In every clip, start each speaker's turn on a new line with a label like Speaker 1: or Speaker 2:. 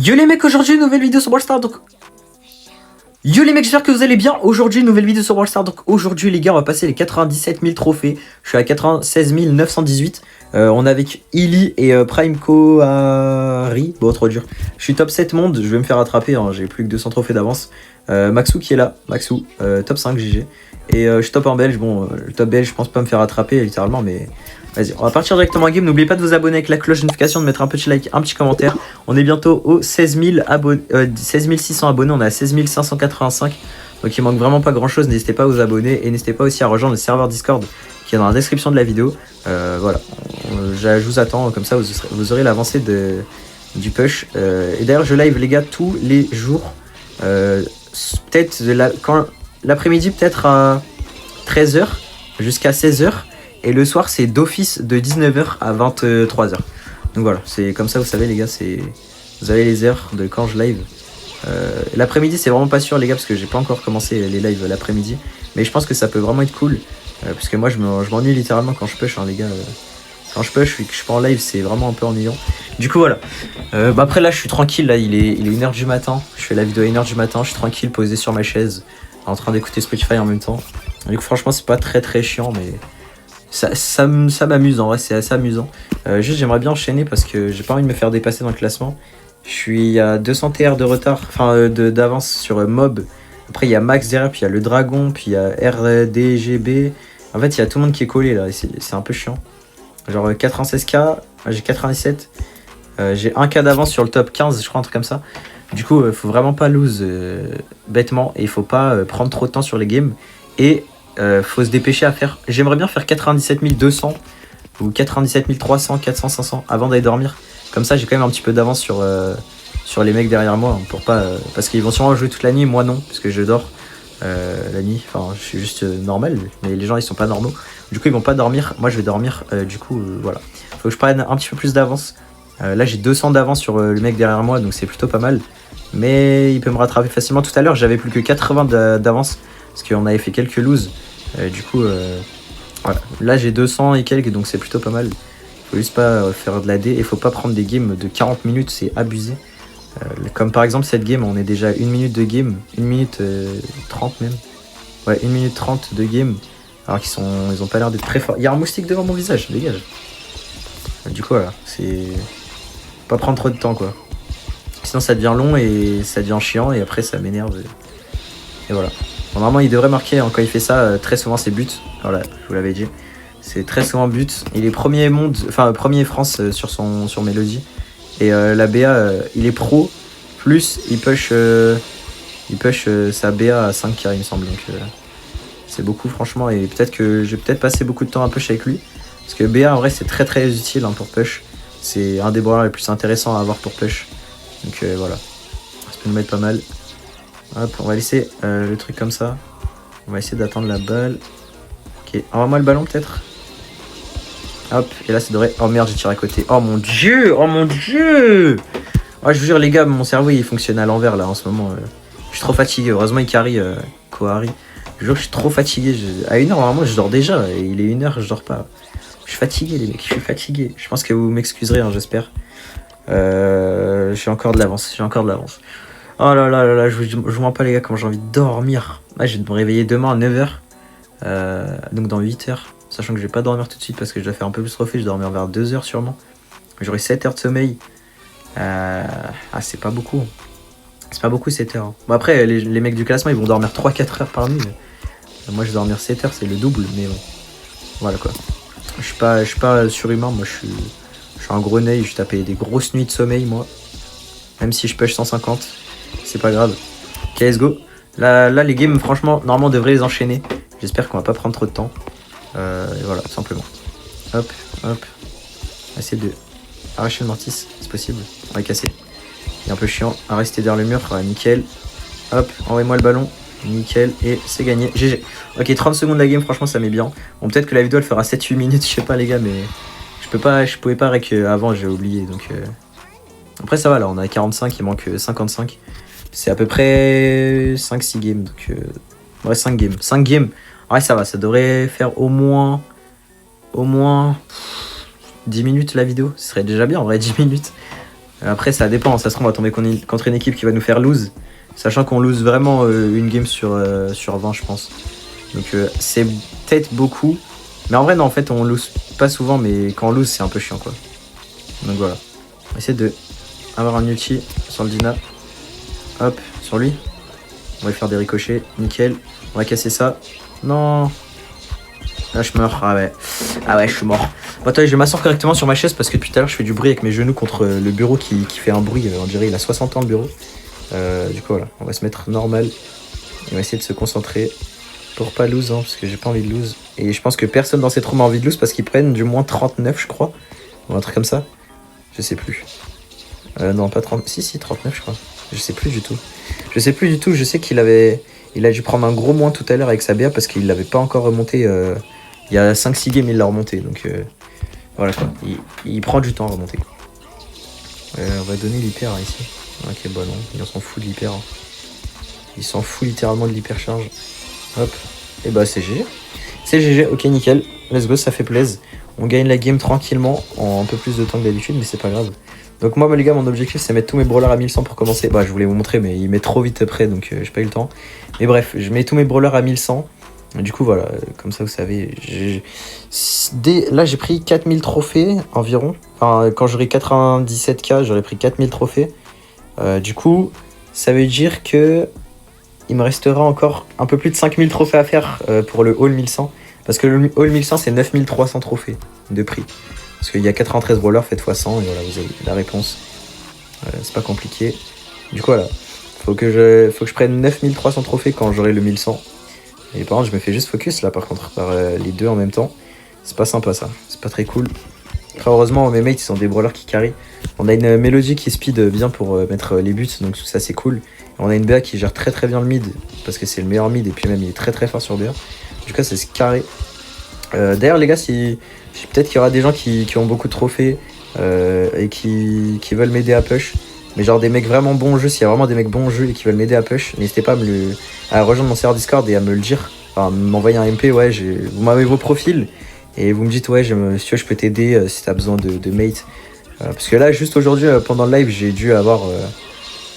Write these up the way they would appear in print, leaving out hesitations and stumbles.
Speaker 1: Yo les mecs, aujourd'hui nouvelle vidéo sur Brawl Stars. Donc yo les mecs, j'espère que vous allez bien. Aujourd'hui nouvelle vidéo sur Brawl Stars. Donc aujourd'hui les gars, on va passer les 97 000 trophées. Je suis à 96 918. On est avec Illy et Prime Koari. Bon, trop dur. Je suis top 7 monde, je vais me faire attraper, hein. J'ai plus que 200 trophées d'avance. Maxou qui est là, Maxou, top 5 GG. Et je suis top en belge. Bon, le top belge, je pense pas me faire attraper littéralement, mais vas-y, on va partir directement en game. N'oubliez pas de vous abonner avec la cloche de notification, de mettre un petit like, un petit commentaire. On est bientôt aux 16 600 abonnés, on est à 16 585. Donc il manque vraiment pas grand chose, n'hésitez pas à vous abonner et n'hésitez pas aussi à rejoindre le serveur Discord qui est dans la description de la vidéo. Voilà, je vous attends, comme ça vous aurez l'avancée du push. Et d'ailleurs je live les gars tous les jours, peut-être l'après-midi peut-être à 13 h jusqu'à 16 h. Et le soir c'est d'office de 19 h à 23 h. Donc voilà, c'est comme ça, vous savez les gars, vous avez les heures de quand je live. L'après-midi c'est vraiment pas sûr les gars, parce que j'ai pas encore commencé les lives l'après-midi. Mais je pense que ça peut vraiment être cool, parce que moi je m'ennuie littéralement quand je push, hein, les gars. Quand je push et que je suis pas en live, c'est vraiment un peu ennuyant. Du coup voilà, après là je suis tranquille, là il est 1 h du matin. Je fais la vidéo à 1 h du matin, je suis tranquille posé sur ma chaise en train d'écouter Spotify en même temps. Du coup franchement c'est pas très chiant, mais ça m'amuse, en vrai c'est assez amusant. Juste j'aimerais bien enchaîner parce que j'ai pas envie de me faire dépasser dans le classement. Je suis à 200 TR de retard, enfin d'avance sur Mob. Après il y a Max derrière, puis il y a le Dragon, puis il y a RDGB. En fait il y a tout le monde qui est collé là, c'est un peu chiant. Genre 96k, j'ai 97. J'ai 1k d'avance sur le top 15, je crois, un truc comme ça. Du coup faut vraiment pas lose bêtement, et il faut pas prendre trop de temps sur les games. Et faut se dépêcher à faire. J'aimerais bien faire 97 200 ou 97 300, 400, 500 avant d'aller dormir. Comme ça, j'ai quand même un petit peu d'avance sur les mecs derrière moi, hein, pour pas, parce qu'ils vont sûrement jouer toute la nuit, moi non, parce que je dors la nuit. Enfin, je suis juste normal, mais les gens ils sont pas normaux. Du coup, ils vont pas dormir. Moi, je vais dormir. Du coup, voilà. Faut que je prenne un petit peu plus d'avance. Là, j'ai 200 d'avance sur le mec derrière moi, donc c'est plutôt pas mal. Mais il peut me rattraper facilement. Tout à l'heure, j'avais plus que 80 d'avance parce qu'on avait fait quelques loses. Du coup, voilà. Là j'ai 200 et quelques, donc c'est plutôt pas mal. Faut juste pas faire de la D, et faut pas prendre des games de 40 minutes, c'est abusé. Comme par exemple cette game, on est déjà 1 minute de game, 1 minute 30 même. Ouais, 1 minute 30 de game, alors ils ont pas l'air d'être très forts. Il y a un moustique devant mon visage, dégage. Du coup voilà, c'est pas prendre trop de temps quoi. Sinon ça devient long et ça devient chiant, et après ça m'énerve. Et voilà. Normalement il devrait marquer, hein, quand il fait ça, très souvent c'est but. Voilà, je vous l'avais dit. C'est très souvent but. Il est premier monde, enfin premier France sur Melody. Et la BA, il est pro. Plus il push sa BA à 5k il me semble. Donc c'est beaucoup franchement. Et peut-être que je vais passer beaucoup de temps à push avec lui. Parce que BA en vrai c'est très utile, hein, pour push. C'est un des brawlers les plus intéressants à avoir pour push. Donc voilà. Ça peut nous mettre pas mal. Hop, on va laisser le truc comme ça. On va essayer d'attendre la balle. Ok, envoie-moi le ballon peut-être. Hop, et là ça devrait... Oh merde, j'ai tiré à côté. Oh mon dieu. Oh mon dieu. Oh, je vous jure les gars, mon cerveau il fonctionne à l'envers là en ce moment. Je suis trop fatigué. Heureusement il carry Koari. Je vous jure que je suis trop fatigué. À 1 h normalement je dors déjà. Et il est 1 h, je dors pas. Je suis fatigué les mecs, je suis fatigué. Je pense que vous m'excuserez, hein, j'espère. J'ai encore de l'avance. Oh là là là là, je vous mens pas les gars, comment j'ai envie de dormir. Là je vais me réveiller demain à 9 h, donc dans 8 h. Sachant que je vais pas dormir tout de suite parce que je dois faire un peu plus trophée, je vais dormir vers 2 h sûrement. J'aurai 7 h de sommeil. Ah c'est pas beaucoup. C'est pas beaucoup 7 h. Hein. Bon après les mecs du classement ils vont dormir 3-4 h par nuit. Moi je vais dormir 7 h, c'est le double, mais bon. Voilà quoi. Je suis pas surhumain, moi je suis un gros nez, je tapais des grosses nuits de sommeil moi. Même si je push 150. C'est pas grave. Ok, let's go. Là, les games, franchement, normalement, on devrait les enchaîner. J'espère qu'on va pas prendre trop de temps. Et voilà, tout simplement. Hop, hop. On va essayer de arracher le mortis, c'est possible. On va casser. Il est un peu chiant. À rester derrière le mur, nickel. Hop, envoyez-moi le ballon. Nickel, et c'est gagné. GG. Ok, 30 secondes de la game, franchement, ça met bien. Bon, peut-être que la vidéo, elle fera 7-8 minutes, je sais pas, les gars, mais je pouvais pas rec avant, j'ai oublié, donc... Après ça va là, on a 45, il manque 55. C'est à peu près 5-6 games, donc ouais 5 games. 5 games, ouais ça va, ça devrait faire au moins 10 minutes la vidéo. Ce serait déjà bien en vrai, 10 minutes. Après, ça dépend. Ça se trouve, on va tomber contre une équipe qui va nous faire lose. Sachant qu'on lose vraiment une game sur 20, je pense. Donc, c'est peut-être beaucoup. Mais en vrai, non, en fait, on lose pas souvent. Mais quand on lose, c'est un peu chiant, quoi. Donc, voilà. On va essayer de avoir un ulti sur le Dina. Hop, sur lui. On va lui faire des ricochets. Nickel. On va casser ça. Non. Là, je meurs. Ah ouais. Ah ouais, je suis mort. Bon, attends, je vais m'asseoir correctement sur ma chaise parce que depuis tout à l'heure, je fais du bruit avec mes genoux contre le bureau qui fait un bruit. On dirait il a 60 ans, le bureau. Du coup, voilà. On va se mettre normal. Et on va essayer de se concentrer pour pas lose, hein, parce que j'ai pas envie de lose. Et je pense que personne dans cette room a envie de lose parce qu'ils prennent du moins 39, je crois. Ou un truc comme ça. Je sais plus. Non, pas 30. Si, 39, je crois. Je sais plus du tout. Je sais qu'il avait... Il a dû prendre un gros moins tout à l'heure avec sa BA parce qu'il l'avait pas encore remonté. Il y a 5-6 games, il l'a remonté. Donc voilà quoi. Il prend du temps à remonter. On va donner l'hyper hein, ici. Ok, bah non. Il s'en fout de l'hyper. Hein. Il s'en fout littéralement de l'hypercharge. Hop. Et bah c'est GG. C'est GG. Ok, nickel. Let's go, ça fait plaisir. On gagne la game tranquillement en un peu plus de temps que d'habitude, mais c'est pas grave. Donc moi les gars, mon objectif c'est mettre tous mes brawlers à 1100 pour commencer. Bah je voulais vous montrer mais il met trop vite près donc j'ai pas eu le temps. Mais bref, je mets tous mes brawlers à 1100. Du coup voilà, comme ça vous savez, là j'ai pris 4000 trophées environ. Enfin quand j'aurai 97k j'aurais pris 4000 trophées. Du coup ça veut dire que il me restera encore un peu plus de 5000 trophées à faire pour le All 1100. Parce que le All 1100 c'est 9300 trophées de prix. Parce qu'il y a 93 brawlers, faites x 100 et voilà, vous avez la réponse. C'est pas compliqué. Du coup, voilà. Faut que je prenne 9300 trophées quand j'aurai le 1100. Et par contre, je me fais juste focus là, par contre, par les deux en même temps. C'est pas sympa ça. C'est pas très cool. Après, heureusement, mes mates, ils sont des brawlers qui carry. On a une mélodie qui speed bien pour mettre les buts, donc ça c'est cool. Et on a une BA qui gère très très bien le mid, parce que c'est le meilleur mid, et puis même il est très très fort sur BA. En tout cas, c'est carré. D'ailleurs, les gars, peut-être qu'il y aura des gens qui ont beaucoup de trophées et qui veulent m'aider à push. Mais genre des mecs vraiment bons au jeu, s'il y a vraiment des mecs bons au jeu et qui veulent m'aider à push, n'hésitez pas à rejoindre mon serveur Discord et à me le dire. Enfin, m'envoyer un MP, ouais, vous m'avez vos profils et vous me dites, ouais, si tu veux, je peux t'aider si t'as besoin de mates. Parce que là, juste aujourd'hui, pendant le live, j'ai dû avoir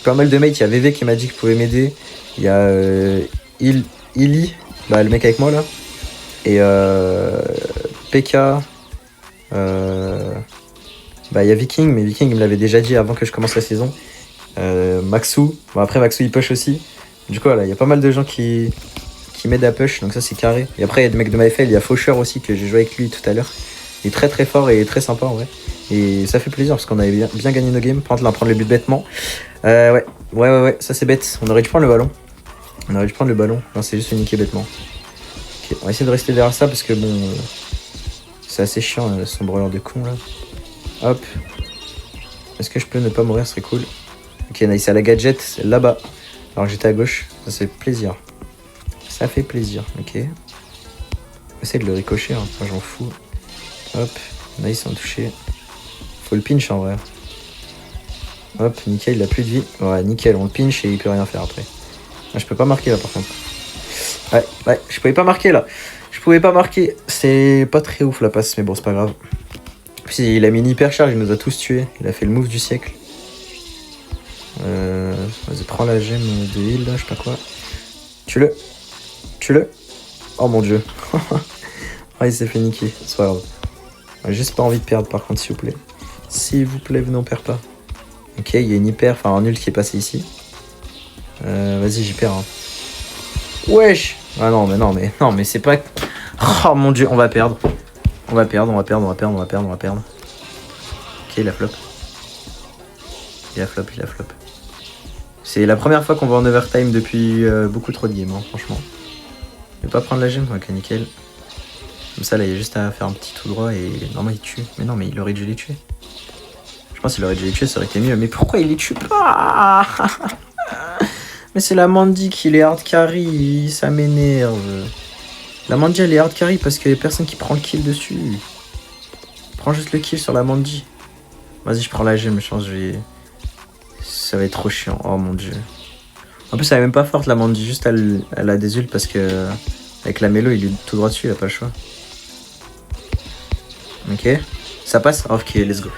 Speaker 1: pas mal de mates. Il y a VV qui m'a dit qu'il pouvait m'aider. Il y a Illy, bah, le mec avec moi là. Et PK, bah il y a Viking, mais Viking il me l'avait déjà dit avant que je commence la saison. Maxou, bon après Maxou il push aussi. Du coup voilà, il y a pas mal de gens qui m'aident à push, donc ça c'est carré. Et après il y a des mecs de MyFL, il y a Faucheur aussi que j'ai joué avec lui tout à l'heure. Il est très très fort et très sympa en vrai. Et ça fait plaisir parce qu'on avait bien gagné nos games. Par contre là on prend le but bêtement. Ouais, ça c'est bête. On aurait dû prendre le ballon. Non c'est juste niquer bêtement. On va essayer de rester derrière ça parce que bon, c'est assez chiant son brawler de con là. Hop. Est-ce que je peux ne pas mourir, ce serait cool. Ok, nice, à la gadget, c'est là-bas. Alors j'étais à gauche, ça fait plaisir. Ça fait plaisir, ok. Essaye de le ricocher, hein. Moi j'en fous. Hop, nice, on a touché. Faut le pinch en vrai. Hop, nickel, il a plus de vie. Ouais, nickel, on le pinch et il peut rien faire après. Ah, je peux pas marquer là par contre. Ouais, je pouvais pas marquer là. C'est pas très ouf la passe, mais bon, c'est pas grave. Puis il a mis une hyper charge, il nous a tous tués. Il a fait le move du siècle. Vas-y, prends la gemme de heal là, je sais pas quoi. Tue-le. Oh mon dieu. Ah, il s'est fait niquer, c'est pas grave. J'ai juste pas envie de perdre par contre, s'il vous plaît. S'il vous plaît, vous n'en perdez pas. Ok, il y a une hyper, enfin un ult qui est passé ici. Vas-y, j'y perds. Hein. Wesh. Ah non, mais c'est pas... Oh mon dieu, on va perdre. On va perdre. Ok, il a flop. C'est la première fois qu'on va en overtime depuis beaucoup trop de games, hein, franchement. Je vais pas prendre la gemme, ok, nickel. Comme ça, là, il y a juste à faire un petit tout droit et normalement, il tue. Mais non, mais il aurait dû les tuer. Je pense qu'il aurait dû les tuer, ça aurait été mieux. Mais pourquoi il les tue pas? Mais c'est la Mandy qui les hard carry, ça m'énerve. La Mandy elle est hard carry parce qu'il y a personne qui prend le kill dessus. Prends juste le kill sur la Mandy. Vas-y, je prends la gemme, je pense que ça va être trop chiant, oh mon dieu. En plus elle est même pas forte la Mandy, juste elle a des ults parce que avec la mélo il est tout droit dessus, il a pas le choix. Ok, ça passe, ok, let's go.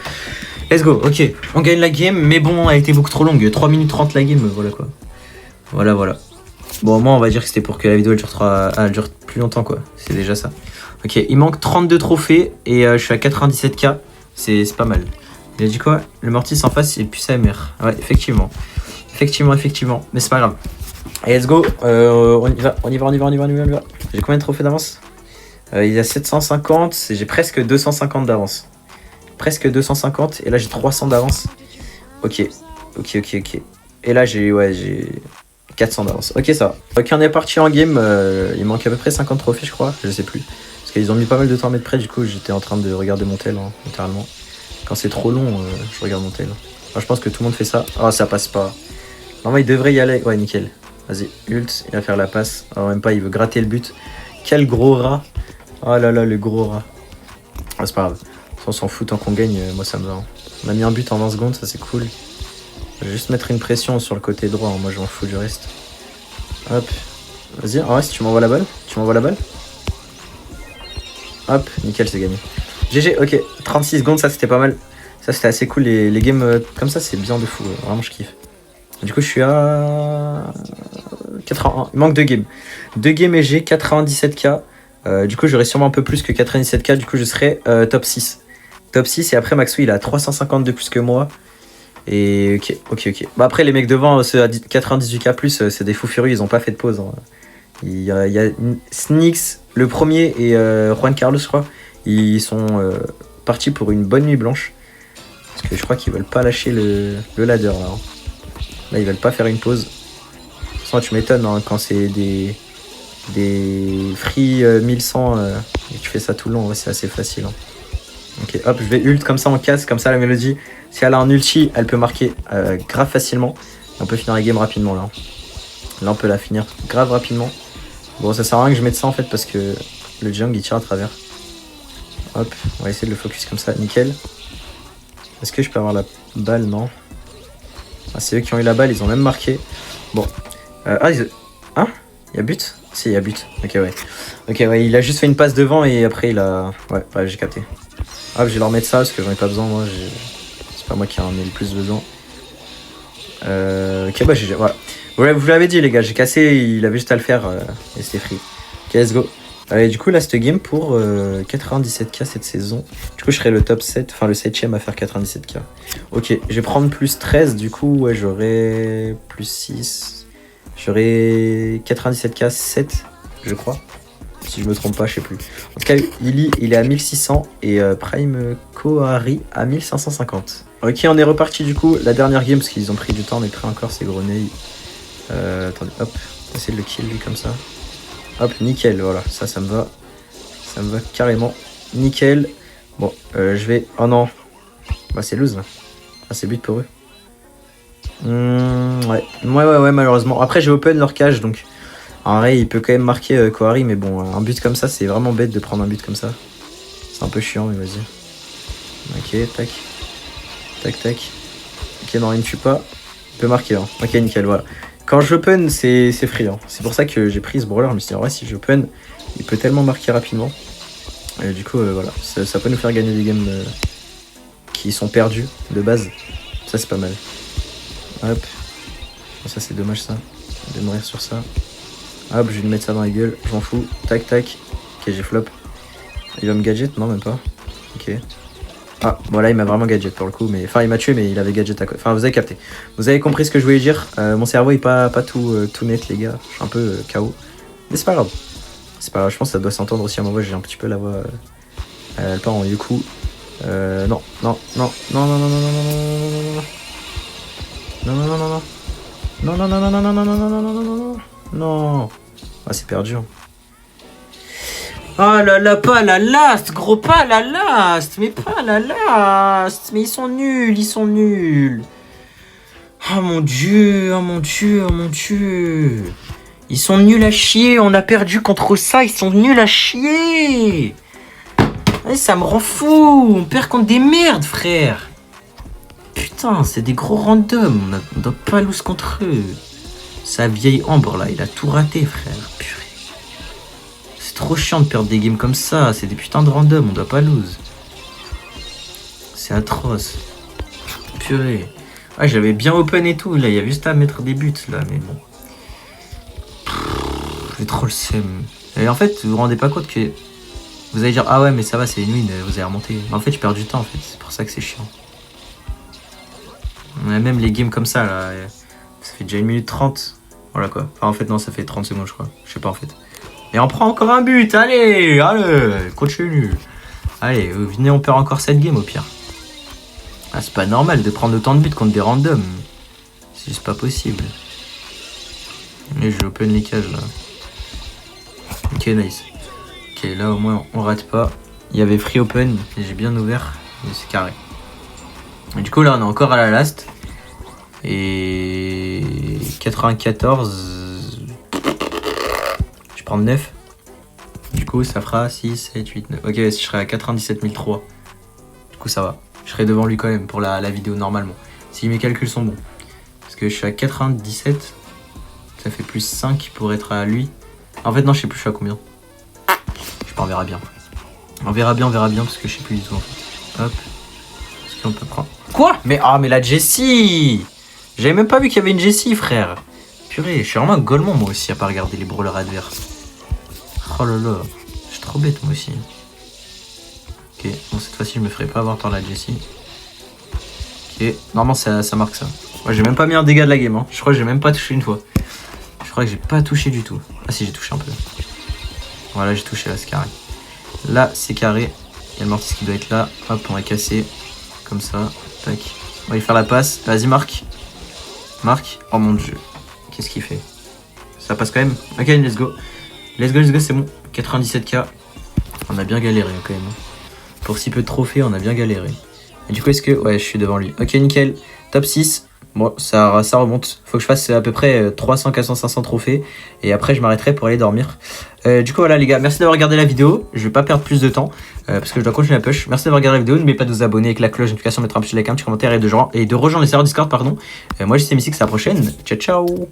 Speaker 1: Let's go, ok. On gagne la game, mais bon, elle a été beaucoup trop longue. 3 minutes 30 la game, voilà quoi. Voilà, voilà. Bon, au moins, on va dire que c'était pour que la vidéo elle dure plus longtemps, quoi. C'est déjà ça. Ok, il manque 32 trophées et je suis à 97k. C'est pas mal. Il a dit quoi? Le Mortis en face, c'est plus AMR. Ouais, effectivement. Effectivement. Mais c'est pas grave. Allez, let's go. On y va. J'ai combien de trophées d'avance? Il y a 750. J'ai presque 250 d'avance. Presque 250. Et là, j'ai 300 d'avance. Ok. Et là, j'ai 400 d'avance. Ok, ça va. Ok, on est parti en game. Il manque à peu près 50 trophées, je crois. Je sais plus. Parce qu'ils ont mis pas mal de temps à mettre prêt. Du coup, j'étais en train de regarder mon tel, hein, littéralement. Quand c'est trop long, je regarde mon tel. Enfin, je pense que tout le monde fait ça. Ah, ça passe pas. Normalement, il devrait y aller. Ouais, nickel. Vas-y, ult. Il va faire la passe. Alors, même pas, il veut gratter le but. Quel gros rat. Oh là là, le gros rat. Ah, c'est pas grave. On s'en fout tant qu'on gagne. Moi, ça me va. Hein. On a mis un but en 20 secondes. Ça, c'est cool. Je vais juste mettre une pression sur le côté droit. Hein. Moi, je m'en fous du reste. Hop. Vas-y. En vrai, si tu m'envoies la balle. Hop. Nickel, c'est gagné. GG, ok, 36 secondes, ça c'était pas mal. Ça c'était assez cool, les games comme ça c'est bien de fou, vraiment je kiffe. Du coup je suis à 81, il manque 2 games. 2 games et j'ai 97k. Du coup j'aurai sûrement un peu plus que 97k, du coup je serai top 6. Top 6 et après Maxou il a 350 de plus que moi. Et ok. Bah après les mecs devant, ceux à 98k plus, c'est des fous furieux, ils ont pas fait de pause. Hein. Il y a Snix, le premier, et Juan Carlos je crois. Ils sont partis pour une bonne nuit blanche. Parce que je crois qu'ils veulent pas lâcher le ladder là. Hein. Là ils veulent pas faire une pause. De toute façon tu m'étonnes hein, quand c'est des free 1100 et tu fais ça tout le long, ouais, c'est assez facile. Hein. Ok hop je vais ult comme ça en casse, comme ça la mélodie. Si elle a un ulti elle peut marquer grave facilement. On peut finir la game rapidement là. Là on peut la finir grave rapidement. Bon ça sert à rien que je mette ça en fait parce que le jungle il tire à travers. Hop, on va essayer de le focus comme ça, nickel. Est-ce que je peux avoir la balle? Non. Ah, c'est eux qui ont eu la balle, ils ont même marqué. Bon. Ah, il y a but? Si, il y a but. Ok, ouais, il a juste fait une passe devant et après il a... Ouais, j'ai capté. Hop, je vais leur mettre ça parce que j'en ai pas besoin, moi. C'est pas moi qui en ai le plus besoin. Ok, bah GG, voilà. Ouais, vous l'avez dit, les gars, j'ai cassé, il avait juste à le faire et c'était free. Ok, let's go. Allez, du coup, là, cette game pour 97k cette saison. Du coup, je serai le top 7, enfin le 7ème à faire 97k. Ok, je vais prendre plus 13, du coup, ouais, j'aurai plus 6. J'aurai 97k 7, je crois. Si je me trompe pas, je sais plus. En tout cas, il est à 1600 et Prime Kohari à 1550. Ok, on est reparti du coup. La dernière game, parce qu'ils ont pris du temps, on est prêt encore, c'est Grenouille. Attendez, hop, on va essayer de le kill lui comme ça. Hop, nickel, voilà, ça me va. Ça me va carrément. Nickel. Bon, je vais... Oh non. Bah c'est lose là. Ah c'est but pour eux. Ouais, malheureusement. Après j'ai open leur cage, donc... En vrai, il peut quand même marquer Kohari, mais bon, un but comme ça, c'est vraiment bête de prendre un but comme ça. C'est un peu chiant, mais vas-y. Ok, tac. Ok, non, il ne tue pas. Il peut marquer, hein. Ok, nickel, voilà. Quand j'open, c'est free. Hein. C'est pour ça que j'ai pris ce brawler. Je me suis dit, en vrai, si j'open, il peut tellement marquer rapidement. Et du coup, voilà. Ça peut nous faire gagner des games qui sont perdus de base. Ça, c'est pas mal. Hop. Bon, ça, c'est dommage, ça. De mourir sur ça. Hop, je vais lui mettre ça dans la gueule. Je m'en fous. Tac. Ok, j'ai flop. Il va me gadget? Non, même pas. Ok. Ah, bon là il m'a vraiment gadget pour le coup, mais enfin il m'a tué mais il avait gadget à côté. Enfin vous avez capté. Vous avez compris ce que je voulais dire. Mon cerveau est pas tout net les gars. Je suis un peu KO. Mais c'est pas grave. C'est pas grave, je pense que ça doit s'entendre aussi à ma voix, j'ai un petit peu la voix. Elle part en Yuku. Non. Non. Ah c'est perdu. Oh là là, pas la last, gros, pas la last, mais pas la last, mais ils sont nuls. Oh mon dieu. Ils sont nuls à chier, on a perdu contre ça, ils sont nuls à chier. Ouais, ça me rend fou, on perd contre des merdes, frère. Putain, c'est des gros randoms, on doit pas lose contre eux. Sa vieille Ambre là, il a tout raté, frère, purée. C'est trop chiant de perdre des games comme ça, c'est des putains de random, on doit pas lose. C'est atroce. purée. Ah, j'avais bien open et tout, là, il y a juste à mettre des buts, là, mais bon. J'ai trop le seum. Et en fait, vous vous rendez pas compte que... Vous allez dire, ah ouais, mais ça va, c'est une win, vous allez remonter. Mais en fait, je perds du temps, en fait, c'est pour ça que c'est chiant. On a même les games comme ça, là. Ça fait déjà 1 minute 30. Voilà, quoi. Enfin, en fait, non, ça fait 30 secondes, je crois. Je sais pas, en fait. Et on prend encore un but, allez, continue. Allez, venez, on perd encore cette game, au pire. Ah, c'est pas normal de prendre autant de buts contre des randoms. C'est juste pas possible. Et je vais open les cages là. Ok, nice. Ok, là au moins on rate pas. Il y avait free open et j'ai bien ouvert. Et c'est carré. Et du coup là on est encore à la last. Et 94. Je prends 9. Du coup ça fera 6, 7, 8, 9. Ok, je serai à 97 003. Du coup ça va. Je serai devant lui quand même pour la vidéo normalement. Si mes calculs sont bons. Parce que je suis à 97. Ça fait plus 5 pour être à lui. En fait non, je sais plus je suis à combien. Je sais pas, on verra bien. On verra bien parce que je sais plus du tout en fait. Hop. Est-ce qu'on peut prendre... Quoi? Mais mais la Jessie! J'avais même pas vu qu'il y avait une Jessie, frère. Purée, je suis vraiment un golemon moi aussi à pas regarder les brawlers adverses. Oh là là. Je suis trop bête moi aussi. Ok, bon cette fois-ci je me ferai pas avoir par la Jessie. Ok, normalement ça marque ça. Moi j'ai même pas mis un dégât de la game, hein. Je crois que j'ai même pas touché une fois. Je crois que j'ai pas touché du tout. Ah si, j'ai touché un peu. Voilà, j'ai touché là, c'est carré. Là, c'est carré. Il y a le mortis qui doit être là. Hop, on va casser. Comme ça. Tac. On va y faire la passe. Vas-y, Marc. Marc. Oh mon dieu. Qu'est-ce qu'il fait? Ça passe quand même. Ok, let's go. Let's go, c'est bon. 97k. On a bien galéré quand même. Pour si peu de trophées, on a bien galéré. Et du coup, est-ce que... Ouais, je suis devant lui. Ok, nickel. Top 6. Bon, ça remonte. Faut que je fasse à peu près 300, 400, 500 trophées. Et après, je m'arrêterai pour aller dormir. Du coup, voilà les gars. Merci d'avoir regardé la vidéo. Je vais pas perdre plus de temps. Parce que je dois continuer la push. Merci d'avoir regardé la vidéo. N'oubliez pas de vous abonner avec la cloche de notification, mettre un petit like, un petit commentaire et de rejoindre les serveurs Discord, pardon. Moi, je suis Missy, c'est la prochaine. Ciao, ciao.